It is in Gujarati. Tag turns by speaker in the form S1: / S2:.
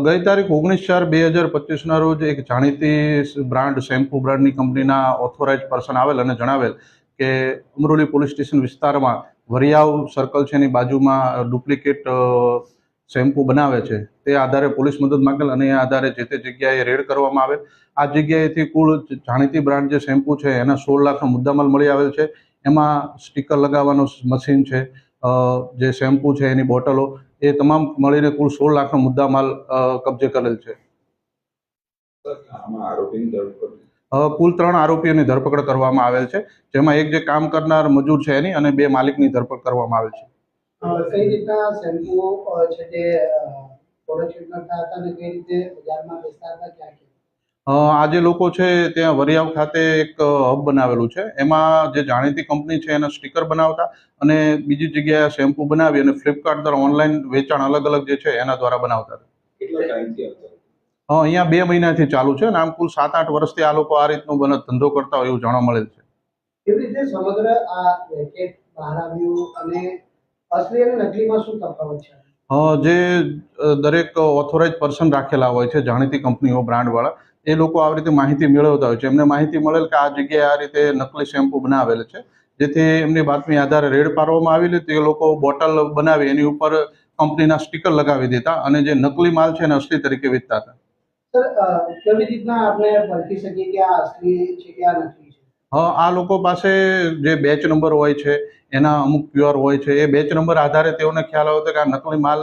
S1: ગઈ તારીખ 19/4/2025ના રોજ એક જાણીતી બ્રાન્ડ શેમ્પુ બ્રાન્ડની કંપનીના ઓથોરાઇઝ પર્સન આવેલ અને જણાવેલ કે અમરોલી પોલીસ સ્ટેશન વિસ્તારમાં વરિયાવ સર્કલ છે એની બાજુમાં ડુપ્લિકેટ શેમ્પુ બનાવે છે. તે આધારે પોલીસ મદદ માંગેલ અને એ આધારે જે તે જગ્યાએ રેડ કરવામાં આવેલ. આ જગ્યાએથી કુલ જાણીતી બ્રાન્ડ જે શેમ્પુ છે એના 16 લાખનો મુદ્દામાલ મળી આવેલ છે. એમાં સ્ટીકર લગાવવાનું મશીન છે, જે શેમ્પુ છે એની બોટલો, એ તમામ મળીને કુલ 16 લાખનો મુદ્દામાલ કબજે કરેલ છે. કુલ 3 આરોપીઓની ધરપકડ કરવામાં આવેલ છે, જેમાં એક જે કામ કરનાર મજૂર છે એની અને 2 માલિકની ધરપકડ કરવામાં આવેલ છે.
S2: કઈ રીતના શેમ્પુ છે તે પ્રોડક્શન કરતા હતા અને કઈ રીતે બજારમાં વેચતા હતા, ક્યાં
S1: આ જે લોકો છે ત્યાં વરિયાવ ખાતે એક હબ બનાવેલું છે. એમાં જે જાણીતી કંપની છે એના સ્ટીકર બનાવતા અને બીજી જગ્યાએ શેમ્પુ બનાવી અને ફ્લિપકાર્ટ દ્વારા ઓનલાઈન વેચાણ અલગ અલગ જે છે એના દ્વારા બનાવતા હતા.
S3: કેટલા ટાઈમથી આવતા?
S1: અહીંયા 2 મહિનાથી ચાલુ છે અને આમ કુલ 7-8 વર્ષથી આ લોકો આ રીતનો ધંધો કરતા હોય એવું જાણવા મળેલ છે.
S2: કેવી રીતે સમગ્ર આ રેકેટ બહાર આવ્યું અને અસલી અને નકલીમાં શું તફાવત છે?
S1: જે દરેક ઓથોરાઇઝ પર્સન રાખેલા હોય છે જાણીતી કંપનીઓ બ્રાન્ડવાળા, એ લોકો આવી રીતે માહિતી મેળવતા હોય છે. એમને માહિતી મળેલ કે આ જગ્યાએ આ રીતે નકલી શેમ્પુ બનાવેલ છે, જેથી એમની બાતમી આધારે રેડ પાડવામાં આવેલી. તે લોકો બોટલ બનાવી એની ઉપર કંપનીના સ્ટીકર લગાવી દેતા અને જે નકલી માલ છે એને અસલી તરીકે વેચતા હતા.
S2: સર, કેવી રીતના આપણે પરખી શકીએ કે આ અસલી છે કે આ નકલી છે?
S1: આ લોકો પાસે જે બેચ નંબર હોય છે એના અમુક QR હોય છે. એ બેચ નંબર આધારે તેઓને ખ્યાલ આવે કે આ નકલી માલ